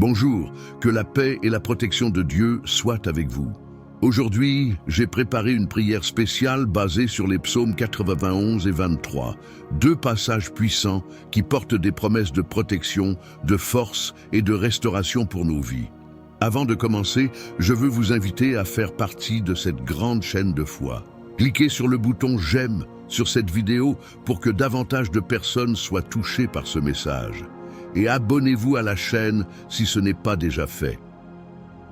Bonjour, que la paix et la protection de Dieu soient avec vous. Aujourd'hui, j'ai préparé une prière spéciale basée sur les psaumes 91 et 23, deux passages puissants qui portent des promesses de protection, de force et de restauration pour nos vies. Avant de commencer, je veux vous inviter à faire partie de cette grande chaîne de foi. Cliquez sur le bouton « J'aime » sur cette vidéo pour que davantage de personnes soient touchées par ce message. Et abonnez-vous à la chaîne si ce n'est pas déjà fait.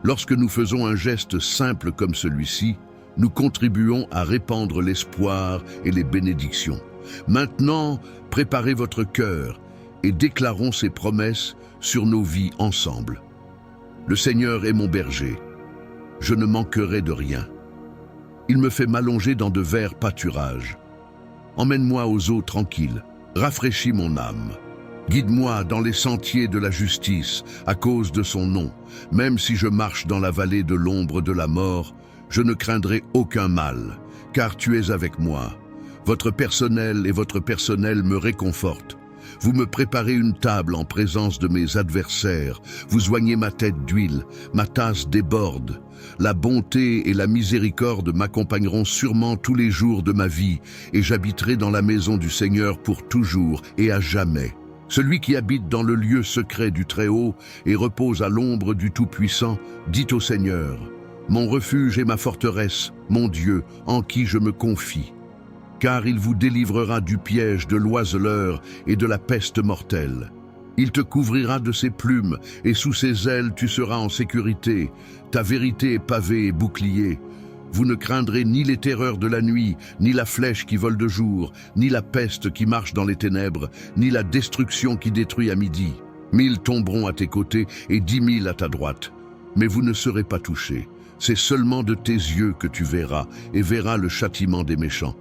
Lorsque nous faisons un geste simple comme celui-ci, nous contribuons à répandre l'espoir et les bénédictions. Maintenant, préparez votre cœur et déclarons ces promesses sur nos vies ensemble. Le Seigneur est mon berger. Je ne manquerai de rien. Il me fait m'allonger dans de verts pâturages. Emmène-moi aux eaux tranquilles. Rafraîchis mon âme. Guide-moi dans les sentiers de la justice à cause de son nom. Même si je marche dans la vallée de l'ombre de la mort, je ne craindrai aucun mal, car tu es avec moi. Votre personnel me réconfortent. Vous me préparez une table en présence de mes adversaires. Vous oignez ma tête d'huile, ma tasse déborde. La bonté et la miséricorde m'accompagneront sûrement tous les jours de ma vie, et j'habiterai dans la maison du Seigneur pour toujours et à jamais. Celui qui habite dans le lieu secret du Très-Haut et repose à l'ombre du Tout-Puissant, dit au Seigneur, « Mon refuge est ma forteresse, mon Dieu, en qui je me confie. Car il vous délivrera du piège de l'oiseleur et de la peste mortelle. Il te couvrira de ses plumes, et sous ses ailes tu seras en sécurité. Ta vérité est pavée et bouclier. Vous ne craindrez ni les terreurs de la nuit, ni la flèche qui vole de jour, ni la peste qui marche dans les ténèbres, ni la destruction qui détruit à midi. 1000 tomberont à tes côtés et 10 000 à ta droite. Mais vous ne serez pas touchés. C'est seulement de tes yeux que tu verras, et verras le châtiment des méchants.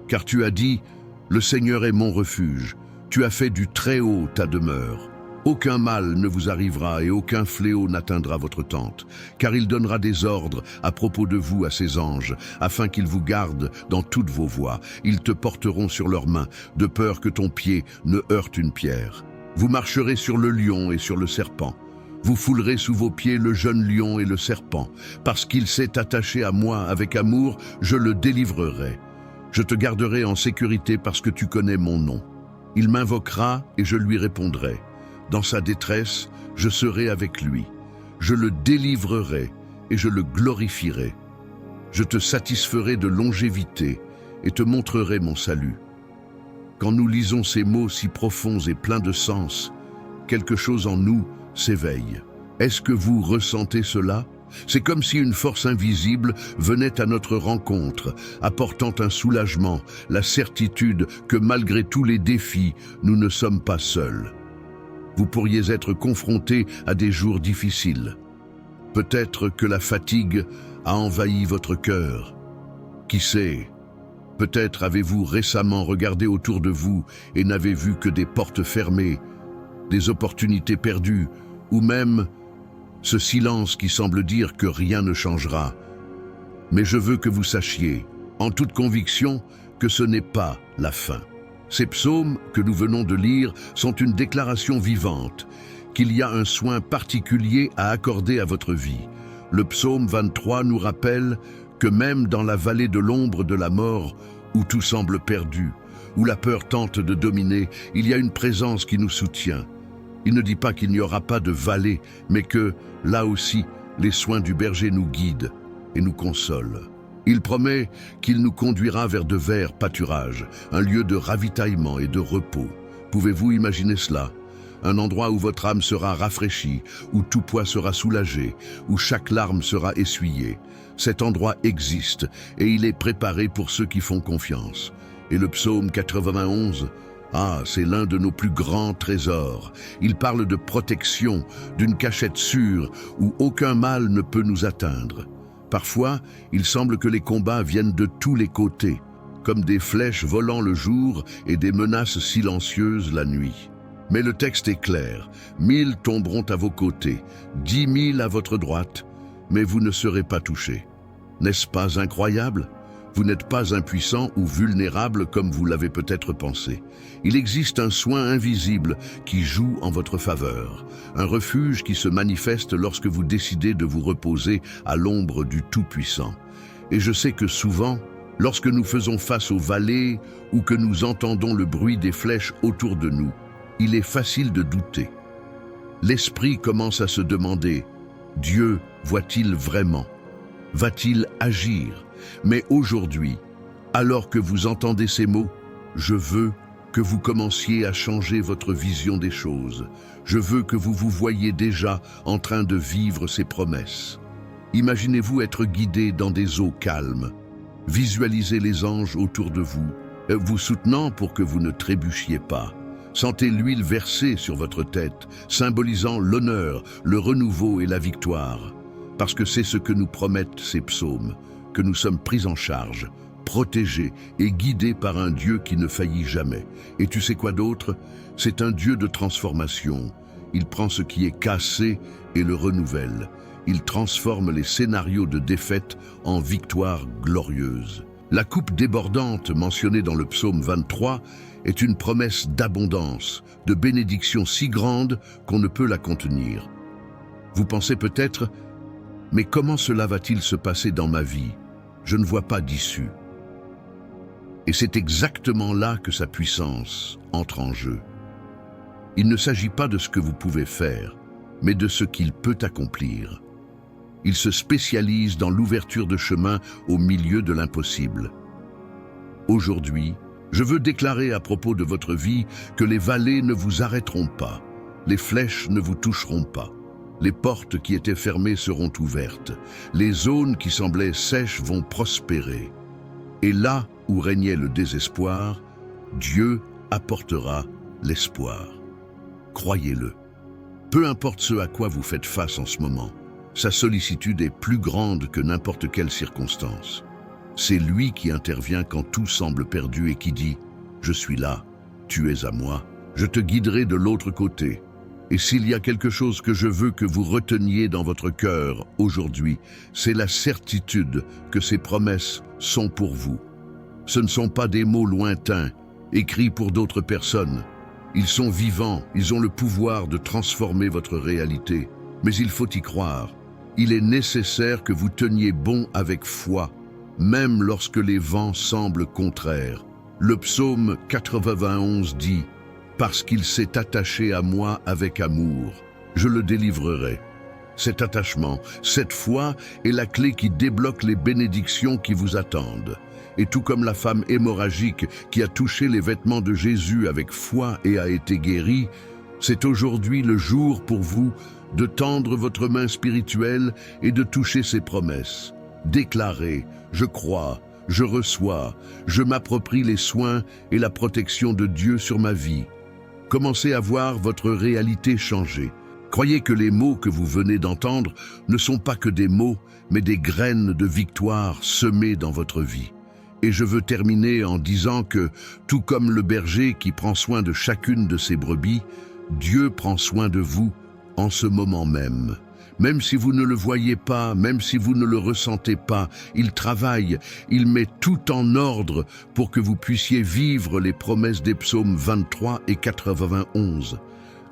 Car tu as dit, « Le Seigneur est mon refuge. » Tu as fait du Très-Haut ta demeure. Aucun mal ne vous arrivera et aucun fléau n'atteindra votre tente, car il donnera des ordres à propos de vous à ses anges, afin qu'ils vous gardent dans toutes vos voies. Ils te porteront sur leurs mains, de peur que ton pied ne heurte une pierre. Vous marcherez sur le lion et sur le serpent. Vous foulerez sous vos pieds le jeune lion et le serpent. Parce qu'il s'est attaché à moi avec amour, je le délivrerai. Je te garderai en sécurité parce que tu connais mon nom. Il m'invoquera et je lui répondrai. Dans sa détresse, je serai avec lui. Je le délivrerai et je le glorifierai. Je te satisferai de longévité et te montrerai mon salut. Quand nous lisons ces mots si profonds et pleins de sens, quelque chose en nous s'éveille. Est-ce que vous ressentez cela? C'est comme si une force invisible venait à notre rencontre, apportant un soulagement, la certitude que malgré tous les défis, nous ne sommes pas seuls. Vous pourriez être confronté à des jours difficiles. Peut-être que la fatigue a envahi votre cœur. Qui sait? Peut-être avez-vous récemment regardé autour de vous et n'avez vu que des portes fermées, des opportunités perdues, ou même ce silence qui semble dire que rien ne changera. Mais je veux que vous sachiez, en toute conviction, que ce n'est pas la fin. Ces psaumes que nous venons de lire sont une déclaration vivante, qu'il y a un soin particulier à accorder à votre vie. Le psaume 23 nous rappelle que même dans la vallée de l'ombre de la mort, où tout semble perdu, où la peur tente de dominer, il y a une présence qui nous soutient. Il ne dit pas qu'il n'y aura pas de vallée, mais que, là aussi, les soins du berger nous guident et nous consolent. Il promet qu'il nous conduira vers de verts pâturages, un lieu de ravitaillement et de repos. Pouvez-vous imaginer cela? Un endroit où votre âme sera rafraîchie, où tout poids sera soulagé, où chaque larme sera essuyée. Cet endroit existe et il est préparé pour ceux qui font confiance. Et le psaume 91, c'est l'un de nos plus grands trésors. Il parle de protection, d'une cachette sûre où aucun mal ne peut nous atteindre. Parfois, il semble que les combats viennent de tous les côtés, comme des flèches volant le jour et des menaces silencieuses la nuit. Mais le texte est clair, 1000 tomberont à vos côtés, 10 000 à votre droite, mais vous ne serez pas touchés. N'est-ce pas incroyable? Vous n'êtes pas impuissant ou vulnérable comme vous l'avez peut-être pensé. Il existe un soin invisible qui joue en votre faveur, un refuge qui se manifeste lorsque vous décidez de vous reposer à l'ombre du Tout-Puissant. Et je sais que souvent, lorsque nous faisons face aux vallées ou que nous entendons le bruit des flèches autour de nous, il est facile de douter. L'esprit commence à se demander, Dieu voit-il vraiment? Va-t-il agir? Mais aujourd'hui, alors que vous entendez ces mots, je veux que vous commenciez à changer votre vision des choses. Je veux que vous vous voyiez déjà en train de vivre ces promesses. Imaginez-vous être guidé dans des eaux calmes. Visualisez les anges autour de vous, vous soutenant pour que vous ne trébuchiez pas. Sentez l'huile versée sur votre tête, symbolisant l'honneur, le renouveau et la victoire. Parce que c'est ce que nous promettent ces psaumes, que nous sommes pris en charge, protégés et guidés par un Dieu qui ne faillit jamais. Et tu sais quoi d'autre? C'est un Dieu de transformation. Il prend ce qui est cassé et le renouvelle. Il transforme les scénarios de défaite en victoires glorieuses. La coupe débordante mentionnée dans le psaume 23 est une promesse d'abondance, de bénédiction si grande qu'on ne peut la contenir. Vous pensez peut-être, mais comment cela va-t-il se passer dans ma vie? Je ne vois pas d'issue. Et c'est exactement là que sa puissance entre en jeu. Il ne s'agit pas de ce que vous pouvez faire, mais de ce qu'il peut accomplir. Il se spécialise dans l'ouverture de chemin au milieu de l'impossible. Aujourd'hui, je veux déclarer à propos de votre vie que les vallées ne vous arrêteront pas, les flèches ne vous toucheront pas. Les portes qui étaient fermées seront ouvertes. Les zones qui semblaient sèches vont prospérer. Et là où régnait le désespoir, Dieu apportera l'espoir. Croyez-le. Peu importe ce à quoi vous faites face en ce moment, sa sollicitude est plus grande que n'importe quelle circonstance. C'est lui qui intervient quand tout semble perdu et qui dit « Je suis là, tu es à moi, je te guiderai de l'autre côté ». Et s'il y a quelque chose que je veux que vous reteniez dans votre cœur aujourd'hui, c'est la certitude que ces promesses sont pour vous. Ce ne sont pas des mots lointains, écrits pour d'autres personnes. Ils sont vivants, ils ont le pouvoir de transformer votre réalité. Mais il faut y croire. Il est nécessaire que vous teniez bon avec foi, même lorsque les vents semblent contraires. Le psaume 91 dit « Parce qu'il s'est attaché à moi avec amour, je le délivrerai ». Cet attachement, cette foi est la clé qui débloque les bénédictions qui vous attendent. Et tout comme la femme hémorragique qui a touché les vêtements de Jésus avec foi et a été guérie, c'est aujourd'hui le jour pour vous de tendre votre main spirituelle et de toucher ses promesses. Déclarez « Je crois, je reçois, je m'approprie les soins et la protection de Dieu sur ma vie ». Commencez à voir votre réalité changer. Croyez que les mots que vous venez d'entendre ne sont pas que des mots, mais des graines de victoire semées dans votre vie. Et je veux terminer en disant que, tout comme le berger qui prend soin de chacune de ses brebis, Dieu prend soin de vous en ce moment même. Même si vous ne le voyez pas, même si vous ne le ressentez pas, il travaille, il met tout en ordre pour que vous puissiez vivre les promesses des psaumes 23 et 91.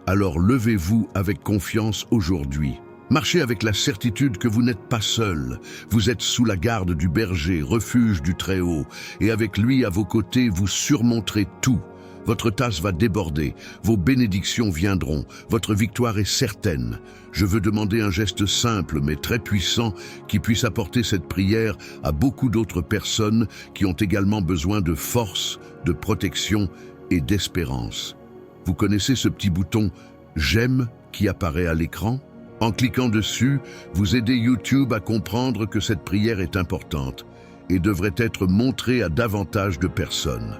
Alors levez-vous avec confiance aujourd'hui. Marchez avec la certitude que vous n'êtes pas seul. Vous êtes sous la garde du berger, refuge du Très-Haut, et avec lui à vos côtés, vous surmonterez tout. Votre tasse va déborder, vos bénédictions viendront, votre victoire est certaine. Je veux demander un geste simple mais très puissant qui puisse apporter cette prière à beaucoup d'autres personnes qui ont également besoin de force, de protection et d'espérance. Vous connaissez ce petit bouton « J'aime » qui apparaît à l'écran? En cliquant dessus, vous aidez YouTube à comprendre que cette prière est importante et devrait être montrée à davantage de personnes.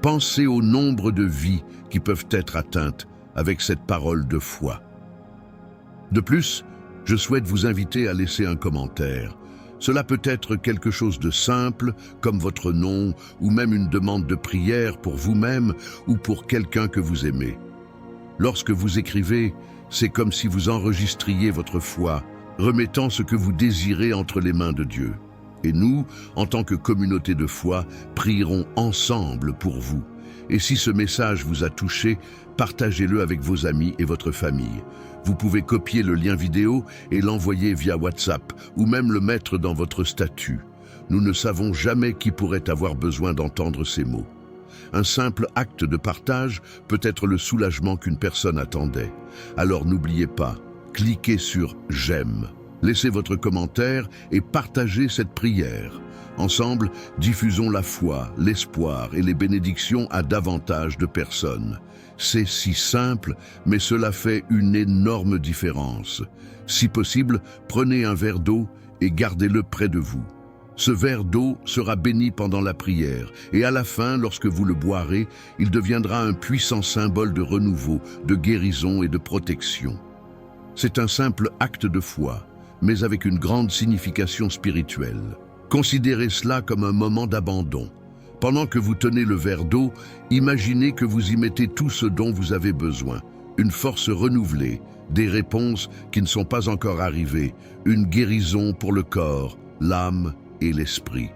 Pensez au nombre de vies qui peuvent être atteintes avec cette parole de foi. De plus, je souhaite vous inviter à laisser un commentaire. Cela peut être quelque chose de simple, comme votre nom, ou même une demande de prière pour vous-même ou pour quelqu'un que vous aimez. Lorsque vous écrivez, c'est comme si vous enregistriez votre foi, remettant ce que vous désirez entre les mains de Dieu. Et nous, en tant que communauté de foi, prierons ensemble pour vous. Et si ce message vous a touché, partagez-le avec vos amis et votre famille. Vous pouvez copier le lien vidéo et l'envoyer via WhatsApp ou même le mettre dans votre statut. Nous ne savons jamais qui pourrait avoir besoin d'entendre ces mots. Un simple acte de partage peut être le soulagement qu'une personne attendait. Alors n'oubliez pas, cliquez sur « J'aime ». Laissez votre commentaire et partagez cette prière. Ensemble, diffusons la foi, l'espoir et les bénédictions à davantage de personnes. C'est si simple, mais cela fait une énorme différence. Si possible, prenez un verre d'eau et gardez-le près de vous. Ce verre d'eau sera béni pendant la prière et à la fin, lorsque vous le boirez, il deviendra un puissant symbole de renouveau, de guérison et de protection. C'est un simple acte de foi, mais avec une grande signification spirituelle. Considérez cela comme un moment d'abandon. Pendant que vous tenez le verre d'eau, imaginez que vous y mettez tout ce dont vous avez besoin. Une force renouvelée, des réponses qui ne sont pas encore arrivées, une guérison pour le corps, l'âme et l'esprit.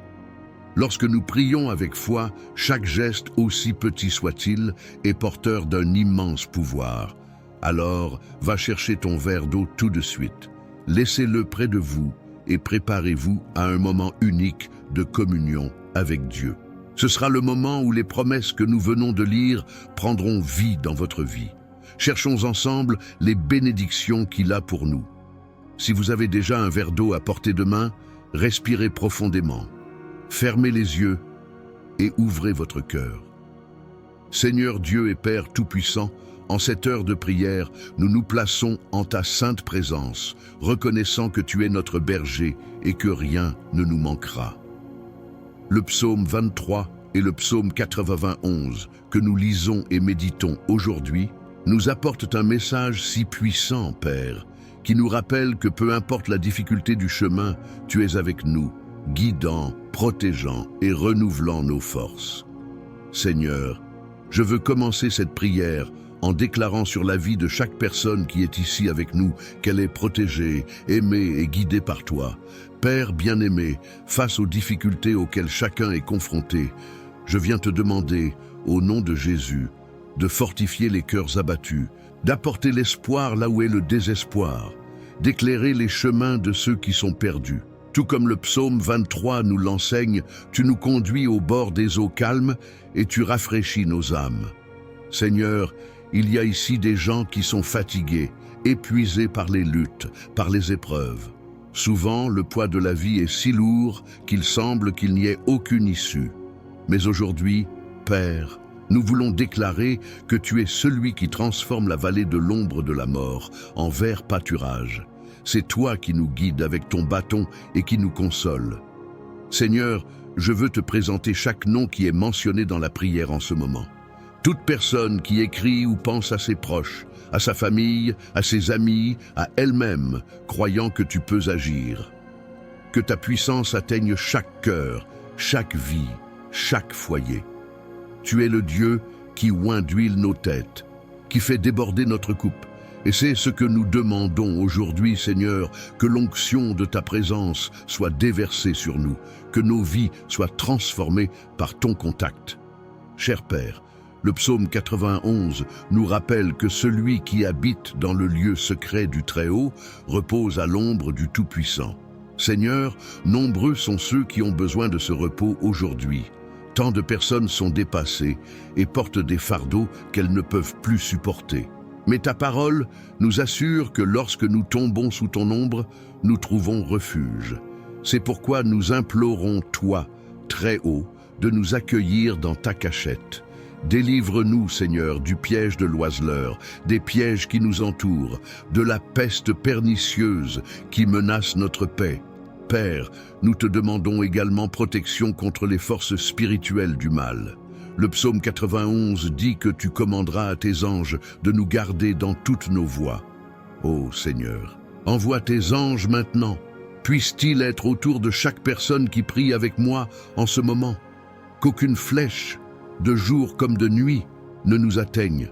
Lorsque nous prions avec foi, chaque geste, aussi petit soit-il, est porteur d'un immense pouvoir. Alors, va chercher ton verre d'eau tout de suite. Laissez-le près de vous et préparez-vous à un moment unique de communion avec Dieu. Ce sera le moment où les promesses que nous venons de lire prendront vie dans votre vie. Cherchons ensemble les bénédictions qu'il a pour nous. Si vous avez déjà un verre d'eau à portée de main, respirez profondément, fermez les yeux et ouvrez votre cœur. Seigneur Dieu et Père Tout-Puissant, en cette heure de prière, nous nous plaçons en ta sainte présence, reconnaissant que tu es notre berger et que rien ne nous manquera. Le psaume 23 et le psaume 91 que nous lisons et méditons aujourd'hui nous apportent un message si puissant, Père, qui nous rappelle que peu importe la difficulté du chemin, tu es avec nous, guidant, protégeant et renouvelant nos forces. Seigneur, je veux commencer cette prière en déclarant sur la vie de chaque personne qui est ici avec nous qu'elle est protégée, aimée et guidée par toi. Père bien-aimé, face aux difficultés auxquelles chacun est confronté, je viens te demander, au nom de Jésus, de fortifier les cœurs abattus, d'apporter l'espoir là où est le désespoir, d'éclairer les chemins de ceux qui sont perdus. Tout comme le psaume 23 nous l'enseigne, tu nous conduis au bord des eaux calmes et tu rafraîchis nos âmes. Seigneur, il y a ici des gens qui sont fatigués, épuisés par les luttes, par les épreuves. Souvent, le poids de la vie est si lourd qu'il semble qu'il n'y ait aucune issue. Mais aujourd'hui, Père, nous voulons déclarer que tu es celui qui transforme la vallée de l'ombre de la mort en vert pâturage. C'est toi qui nous guides avec ton bâton et qui nous console. Seigneur, je veux te présenter chaque nom qui est mentionné dans la prière en ce moment. Toute personne qui écrit ou pense à ses proches, à sa famille, à ses amis, à elle-même, croyant que tu peux agir. Que ta puissance atteigne chaque cœur, chaque vie, chaque foyer. Tu es le Dieu qui oint d'huile nos têtes, qui fait déborder notre coupe. Et c'est ce que nous demandons aujourd'hui, Seigneur, que l'onction de ta présence soit déversée sur nous, que nos vies soient transformées par ton contact. Cher Père, le psaume 91 nous rappelle que celui qui habite dans le lieu secret du Très-Haut repose à l'ombre du Tout-Puissant. Seigneur, nombreux sont ceux qui ont besoin de ce repos aujourd'hui. Tant de personnes sont dépassées et portent des fardeaux qu'elles ne peuvent plus supporter. Mais ta parole nous assure que lorsque nous tombons sous ton ombre, nous trouvons refuge. C'est pourquoi nous implorons toi, Très-Haut, de nous accueillir dans ta cachette. Délivre-nous, Seigneur, du piège de l'oiseleur, des pièges qui nous entourent, de la peste pernicieuse qui menace notre paix. Père, nous te demandons également protection contre les forces spirituelles du mal. Le psaume 91 dit que tu commanderas à tes anges de nous garder dans toutes nos voies. Ô Seigneur, envoie tes anges maintenant. Puisse-t-il être autour de chaque personne qui prie avec moi en ce moment. Qu'aucune flèche, de jour comme de nuit, ne nous atteigne.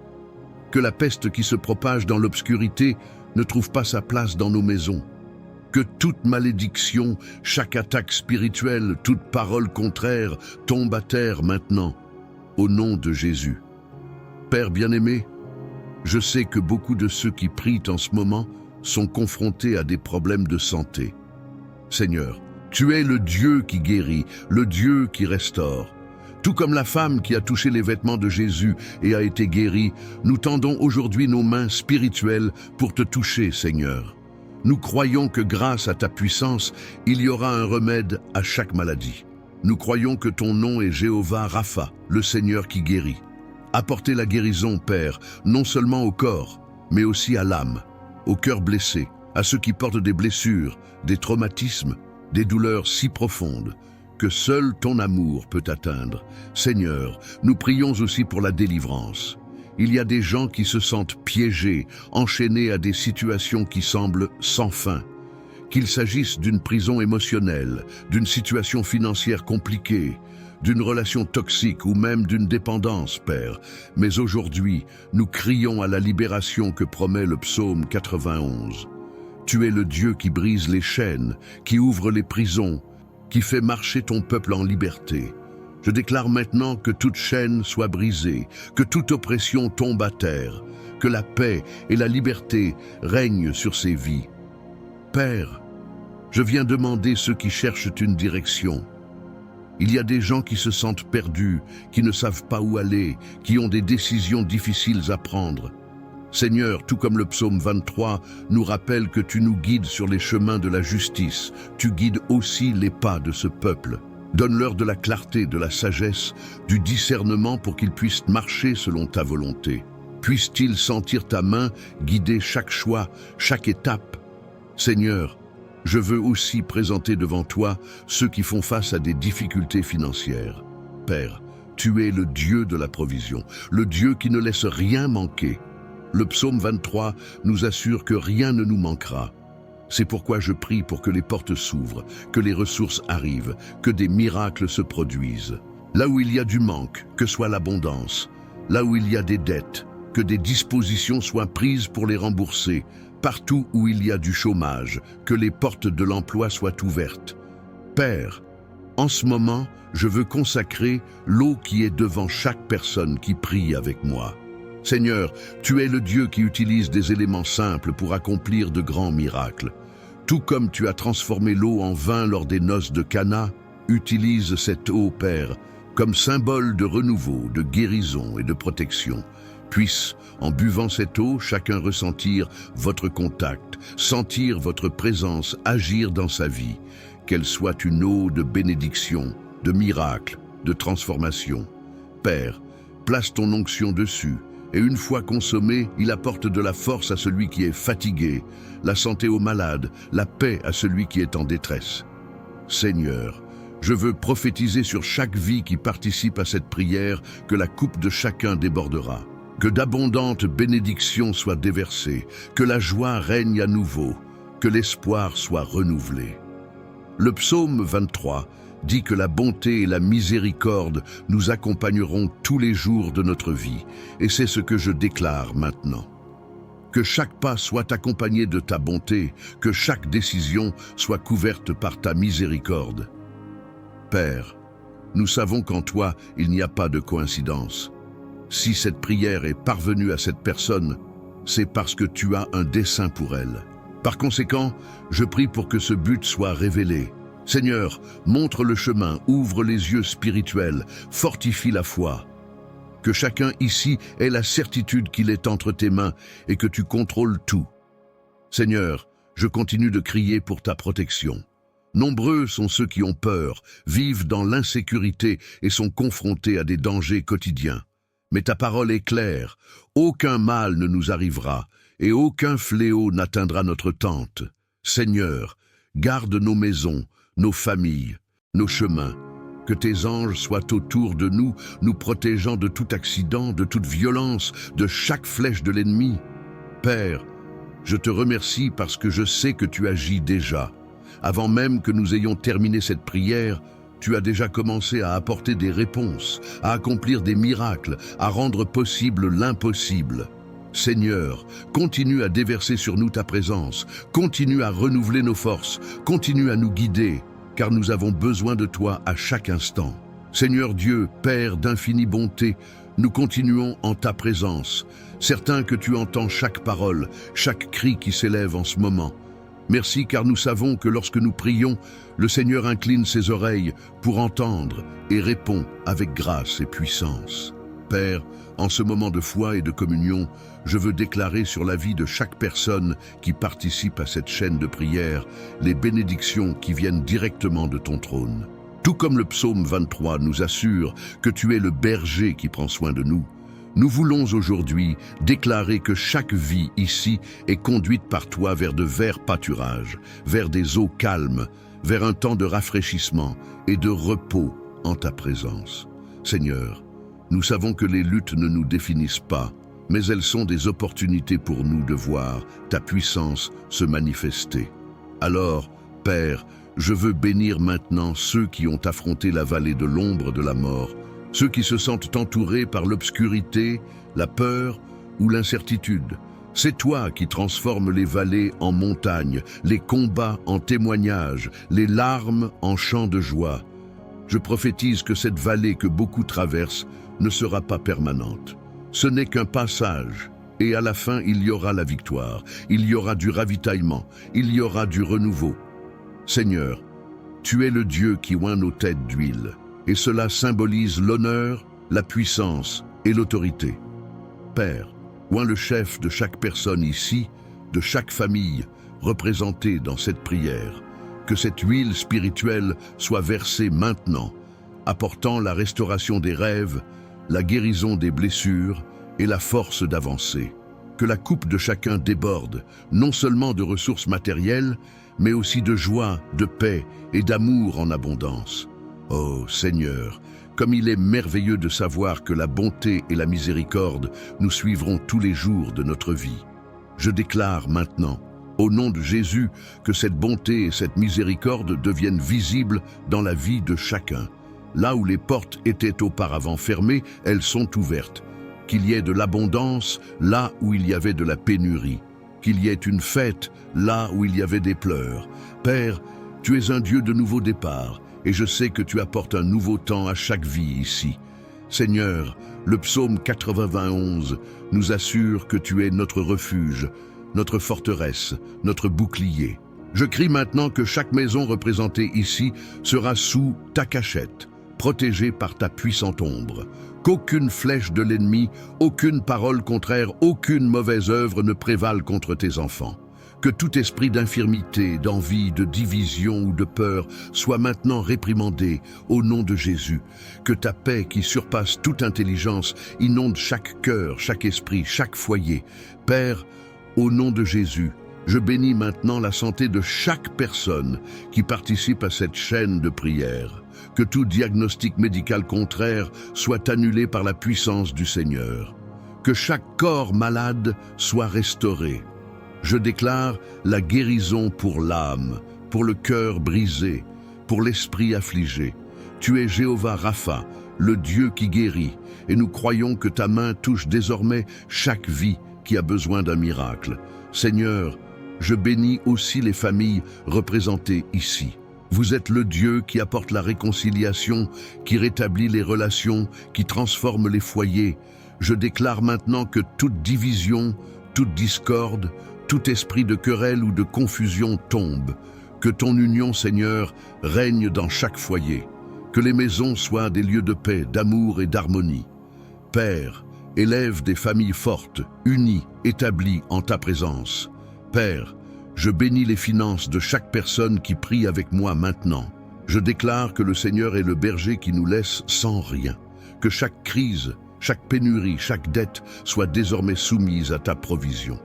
Que la peste qui se propage dans l'obscurité ne trouve pas sa place dans nos maisons. Que toute malédiction, chaque attaque spirituelle, toute parole contraire tombe à terre maintenant, au nom de Jésus. Père bien-aimé, je sais que beaucoup de ceux qui prient en ce moment sont confrontés à des problèmes de santé. Seigneur, tu es le Dieu qui guérit, le Dieu qui restaure. Tout comme la femme qui a touché les vêtements de Jésus et a été guérie, nous tendons aujourd'hui nos mains spirituelles pour te toucher, Seigneur. Nous croyons que grâce à ta puissance, il y aura un remède à chaque maladie. Nous croyons que ton nom est Jéhovah Rapha, le Seigneur qui guérit. Apportez la guérison, Père, non seulement au corps, mais aussi à l'âme, au cœur blessé, à ceux qui portent des blessures, des traumatismes, des douleurs si profondes que seul ton amour peut atteindre. Seigneur, nous prions aussi pour la délivrance. Il y a des gens qui se sentent piégés, enchaînés à des situations qui semblent sans fin. Qu'il s'agisse d'une prison émotionnelle, d'une situation financière compliquée, d'une relation toxique ou même d'une dépendance, Père. Mais aujourd'hui, nous crions à la libération que promet le psaume 91. Tu es le Dieu qui brise les chaînes, qui ouvre les prisons, qui fait marcher ton peuple en liberté. Je déclare maintenant que toute chaîne soit brisée, que toute oppression tombe à terre, que la paix et la liberté règnent sur ces vies. Père, je viens demander ceux qui cherchent une direction. Il y a des gens qui se sentent perdus, qui ne savent pas où aller, qui ont des décisions difficiles à prendre. Seigneur, tout comme le psaume 23 nous rappelle que tu nous guides sur les chemins de la justice, tu guides aussi les pas de ce peuple. Donne-leur de la clarté, de la sagesse, du discernement pour qu'ils puissent marcher selon ta volonté. Puissent-ils sentir ta main guider chaque choix, chaque étape? Seigneur, je veux aussi présenter devant toi ceux qui font face à des difficultés financières. Père, tu es le Dieu de la provision, le Dieu qui ne laisse rien manquer. Le psaume 23 nous assure que rien ne nous manquera. C'est pourquoi je prie pour que les portes s'ouvrent, que les ressources arrivent, que des miracles se produisent. Là où il y a du manque, que soit l'abondance. Là où il y a des dettes, que des dispositions soient prises pour les rembourser. Partout où il y a du chômage, que les portes de l'emploi soient ouvertes. Père, en ce moment, je veux consacrer l'eau qui est devant chaque personne qui prie avec moi. Seigneur, tu es le Dieu qui utilise des éléments simples pour accomplir de grands miracles. Tout comme tu as transformé l'eau en vin lors des noces de Cana, utilise cette eau, Père, comme symbole de renouveau, de guérison et de protection. Puisse, en buvant cette eau, chacun ressentir votre contact, sentir votre présence agir dans sa vie, qu'elle soit une eau de bénédiction, de miracle, de transformation. Père, place ton onction dessus, et une fois consommé, il apporte de la force à celui qui est fatigué, la santé aux malades, la paix à celui qui est en détresse. Seigneur, je veux prophétiser sur chaque vie qui participe à cette prière que la coupe de chacun débordera. Que d'abondantes bénédictions soient déversées, que la joie règne à nouveau, que l'espoir soit renouvelé. Le psaume 23 dit que la bonté et la miséricorde nous accompagneront tous les jours de notre vie, et c'est ce que je déclare maintenant. Que chaque pas soit accompagné de ta bonté, que chaque décision soit couverte par ta miséricorde. Père, nous savons qu'en toi, il n'y a pas de coïncidence. Si cette prière est parvenue à cette personne, c'est parce que tu as un dessein pour elle. Par conséquent, je prie pour que ce but soit révélé. Seigneur, montre le chemin, ouvre les yeux spirituels, fortifie la foi. Que chacun ici ait la certitude qu'il est entre tes mains et que tu contrôles tout. Seigneur, je continue de crier pour ta protection. Nombreux sont ceux qui ont peur, vivent dans l'insécurité et sont confrontés à des dangers quotidiens. Mais ta parole est claire, aucun mal ne nous arrivera et aucun fléau n'atteindra notre tente. Seigneur, garde nos maisons, nos familles, nos chemins. Que tes anges soient autour de nous, nous protégeant de tout accident, de toute violence, de chaque flèche de l'ennemi. Père, je te remercie parce que je sais que tu agis déjà. Avant même que nous ayons terminé cette prière, tu as déjà commencé à apporter des réponses, à accomplir des miracles, à rendre possible l'impossible. Seigneur, continue à déverser sur nous ta présence, continue à renouveler nos forces, continue à nous guider, car nous avons besoin de toi à chaque instant. Seigneur Dieu, Père d'infinie bonté, nous continuons en ta présence, certains que tu entends chaque parole, chaque cri qui s'élève en ce moment. Merci car nous savons que lorsque nous prions, le Seigneur incline ses oreilles pour entendre et répond avec grâce et puissance. Père, en ce moment de foi et de communion, je veux déclarer sur la vie de chaque personne qui participe à cette chaîne de prière les bénédictions qui viennent directement de ton trône. Tout comme le psaume 23 nous assure que tu es le berger qui prend soin de nous, nous voulons aujourd'hui déclarer que chaque vie ici est conduite par toi vers de verts pâturages, vers des eaux calmes, vers un temps de rafraîchissement et de repos en ta présence. Seigneur, nous savons que les luttes ne nous définissent pas, mais elles sont des opportunités pour nous de voir ta puissance se manifester. Alors, Père, je veux bénir maintenant ceux qui ont affronté la vallée de l'ombre de la mort, ceux qui se sentent entourés par l'obscurité, la peur ou l'incertitude. C'est toi qui transformes les vallées en montagnes, les combats en témoignages, les larmes en chants de joie. Je prophétise que cette vallée que beaucoup traversent ne sera pas permanente. Ce n'est qu'un passage, et à la fin il y aura la victoire, il y aura du ravitaillement, il y aura du renouveau. Seigneur, tu es le Dieu qui oint nos têtes d'huile, et cela symbolise l'honneur, la puissance et l'autorité. Père, oint le chef de chaque personne ici, de chaque famille représentée dans cette prière, que cette huile spirituelle soit versée maintenant, apportant la restauration des rêves, la guérison des blessures et la force d'avancer. Que la coupe de chacun déborde, non seulement de ressources matérielles, mais aussi de joie, de paix et d'amour en abondance. Oh Seigneur, comme il est merveilleux de savoir que la bonté et la miséricorde nous suivront tous les jours de notre vie. Je déclare maintenant, au nom de Jésus, que cette bonté et cette miséricorde deviennent visibles dans la vie de chacun. Là où les portes étaient auparavant fermées, elles sont ouvertes. Qu'il y ait de l'abondance là où il y avait de la pénurie. Qu'il y ait une fête là où il y avait des pleurs. Père, tu es un Dieu de nouveau départ, et je sais que tu apportes un nouveau temps à chaque vie ici. Seigneur, le psaume 91 nous assure que tu es notre refuge, notre forteresse, notre bouclier. Je crie maintenant que chaque maison représentée ici sera sous ta cachette, protégée par ta puissante ombre. Qu'aucune flèche de l'ennemi, aucune parole contraire, aucune mauvaise œuvre ne prévale contre tes enfants. Que tout esprit d'infirmité, d'envie, de division ou de peur soit maintenant réprimandé au nom de Jésus. Que ta paix qui surpasse toute intelligence inonde chaque cœur, chaque esprit, chaque foyer. Père, au nom de Jésus, je bénis maintenant la santé de chaque personne qui participe à cette chaîne de prière. Que tout diagnostic médical contraire soit annulé par la puissance du Seigneur. Que chaque corps malade soit restauré. Je déclare la guérison pour l'âme, pour le cœur brisé, pour l'esprit affligé. Tu es Jéhovah Rapha, le Dieu qui guérit, et nous croyons que ta main touche désormais chaque vie qui a besoin d'un miracle. Seigneur, je bénis aussi les familles représentées ici. Vous êtes le Dieu qui apporte la réconciliation, qui rétablit les relations, qui transforme les foyers. Je déclare maintenant que toute division, toute discorde, tout esprit de querelle ou de confusion tombe. Que ton union, Seigneur, règne dans chaque foyer. Que les maisons soient des lieux de paix, d'amour et d'harmonie. Père, élève des familles fortes, unies, établies en ta présence. Père, je bénis les finances de chaque personne qui prie avec moi maintenant. Je déclare que le Seigneur est le berger qui nous laisse sans rien. Que chaque crise, chaque pénurie, chaque dette soit désormais soumise à ta provision.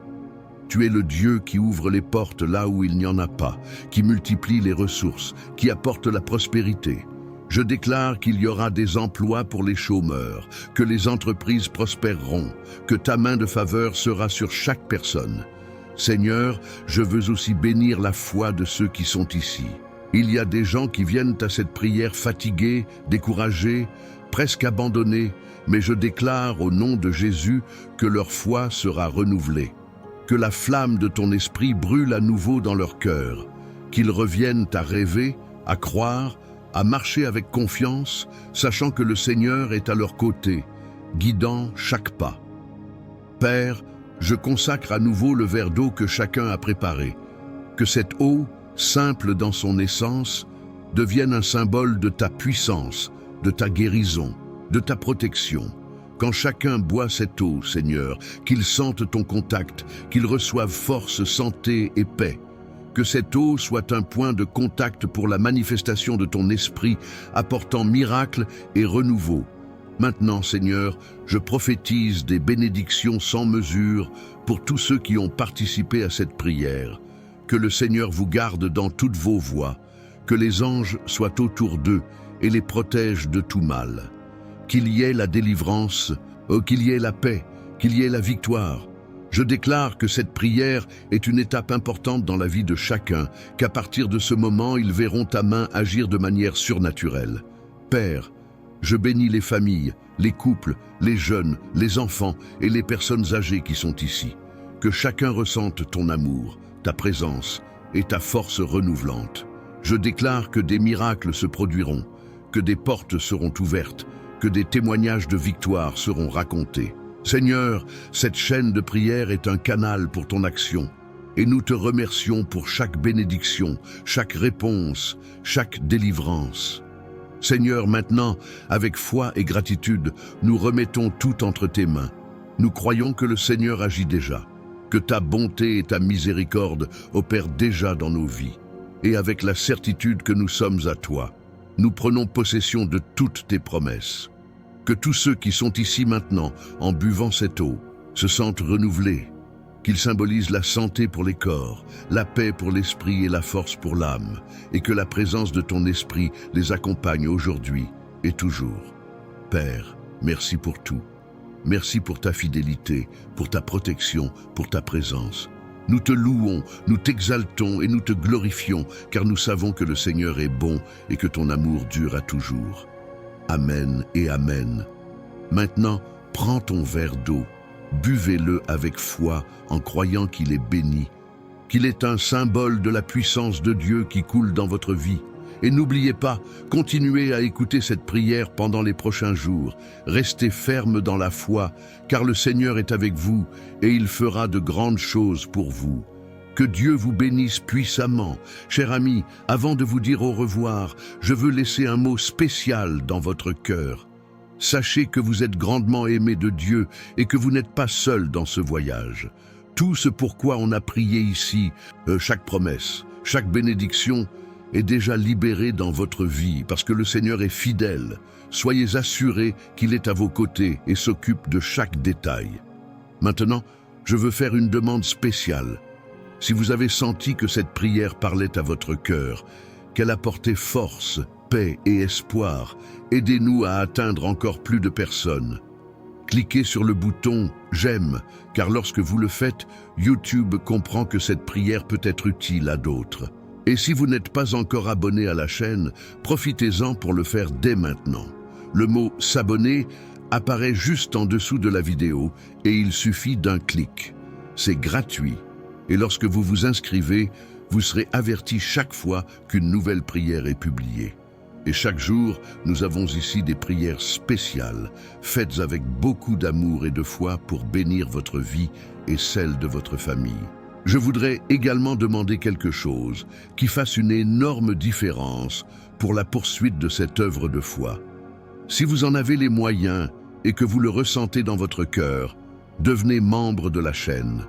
Tu es le Dieu qui ouvre les portes là où il n'y en a pas, qui multiplie les ressources, qui apporte la prospérité. Je déclare qu'il y aura des emplois pour les chômeurs, que les entreprises prospéreront, que ta main de faveur sera sur chaque personne. Seigneur, je veux aussi bénir la foi de ceux qui sont ici. Il y a des gens qui viennent à cette prière fatigués, découragés, presque abandonnés, mais je déclare au nom de Jésus que leur foi sera renouvelée. Que la flamme de ton esprit brûle à nouveau dans leur cœur, qu'ils reviennent à rêver, à croire, à marcher avec confiance, sachant que le Seigneur est à leur côté, guidant chaque pas. Père, je consacre à nouveau le verre d'eau que chacun a préparé. Que cette eau, simple dans son essence, devienne un symbole de ta puissance, de ta guérison, de ta protection. Quand chacun boit cette eau, Seigneur, qu'il sente ton contact, qu'il reçoive force, santé et paix. Que cette eau soit un point de contact pour la manifestation de ton esprit, apportant miracle et renouveau. Maintenant, Seigneur, je prophétise des bénédictions sans mesure pour tous ceux qui ont participé à cette prière. Que le Seigneur vous garde dans toutes vos voies, que les anges soient autour d'eux et les protègent de tout mal. Qu'il y ait la délivrance, qu'il y ait la paix, qu'il y ait la victoire. Je déclare que cette prière est une étape importante dans la vie de chacun, qu'à partir de ce moment, ils verront ta main agir de manière surnaturelle. Père, je bénis les familles, les couples, les jeunes, les enfants et les personnes âgées qui sont ici. Que chacun ressente ton amour, ta présence et ta force renouvelante. Je déclare que des miracles se produiront, que des portes seront ouvertes, que des témoignages de victoire seront racontés. Seigneur, cette chaîne de prière est un canal pour ton action, et nous te remercions pour chaque bénédiction, chaque réponse, chaque délivrance. Seigneur, maintenant, avec foi et gratitude, nous remettons tout entre tes mains. Nous croyons que le Seigneur agit déjà, que ta bonté et ta miséricorde opèrent déjà dans nos vies. Et avec la certitude que nous sommes à toi, nous prenons possession de toutes tes promesses. Que tous ceux qui sont ici maintenant, en buvant cette eau, se sentent renouvelés, qu'ils symbolisent la santé pour les corps, la paix pour l'esprit et la force pour l'âme, et que la présence de ton esprit les accompagne aujourd'hui et toujours. Père, merci pour tout. Merci pour ta fidélité, pour ta protection, pour ta présence. Nous te louons, nous t'exaltons et nous te glorifions, car nous savons que le Seigneur est bon et que ton amour dure à toujours. Amen et Amen. Maintenant, prends ton verre d'eau, buvez-le avec foi en croyant qu'il est béni, qu'il est un symbole de la puissance de Dieu qui coule dans votre vie. Et n'oubliez pas, continuez à écouter cette prière pendant les prochains jours. Restez ferme dans la foi, car le Seigneur est avec vous et il fera de grandes choses pour vous. Que Dieu vous bénisse puissamment. Cher ami, avant de vous dire au revoir, je veux laisser un mot spécial dans votre cœur. Sachez que vous êtes grandement aimé de Dieu et que vous n'êtes pas seul dans ce voyage. Tout ce pourquoi on a prié ici, chaque promesse, chaque bénédiction, est déjà libéré dans votre vie parce que le Seigneur est fidèle. Soyez assurés qu'il est à vos côtés et s'occupe de chaque détail. Maintenant, je veux faire une demande spéciale. Si vous avez senti que cette prière parlait à votre cœur, qu'elle apportait force, paix et espoir, aidez-nous à atteindre encore plus de personnes. Cliquez sur le bouton « J'aime » car lorsque vous le faites, YouTube comprend que cette prière peut être utile à d'autres. Et si vous n'êtes pas encore abonné à la chaîne, profitez-en pour le faire dès maintenant. Le mot « s'abonner » apparaît juste en dessous de la vidéo et il suffit d'un clic. C'est gratuit. Et lorsque vous vous inscrivez, vous serez averti chaque fois qu'une nouvelle prière est publiée. Et chaque jour, nous avons ici des prières spéciales, faites avec beaucoup d'amour et de foi pour bénir votre vie et celle de votre famille. Je voudrais également demander quelque chose qui fasse une énorme différence pour la poursuite de cette œuvre de foi. Si vous en avez les moyens et que vous le ressentez dans votre cœur, devenez membre de la chaîne.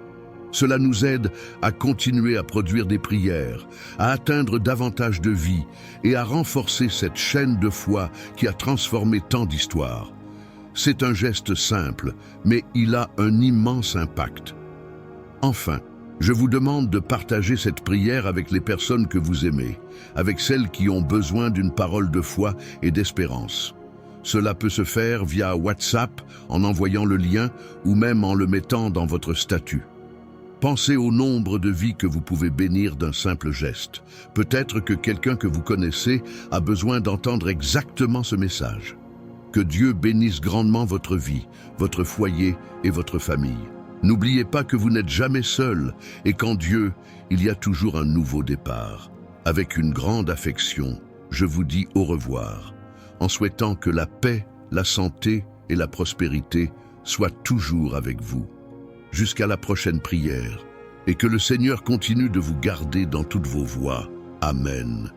Cela nous aide à continuer à produire des prières, à atteindre davantage de vies et à renforcer cette chaîne de foi qui a transformé tant d'histoires. C'est un geste simple, mais il a un immense impact. Enfin, je vous demande de partager cette prière avec les personnes que vous aimez, avec celles qui ont besoin d'une parole de foi et d'espérance. Cela peut se faire via WhatsApp, en envoyant le lien ou même en le mettant dans votre statut. Pensez au nombre de vies que vous pouvez bénir d'un simple geste. Peut-être que quelqu'un que vous connaissez a besoin d'entendre exactement ce message. Que Dieu bénisse grandement votre vie, votre foyer et votre famille. N'oubliez pas que vous n'êtes jamais seul et qu'en Dieu, il y a toujours un nouveau départ. Avec une grande affection, je vous dis au revoir, en souhaitant que la paix, la santé et la prospérité soient toujours avec vous. Jusqu'à la prochaine prière, et que le Seigneur continue de vous garder dans toutes vos voies. Amen.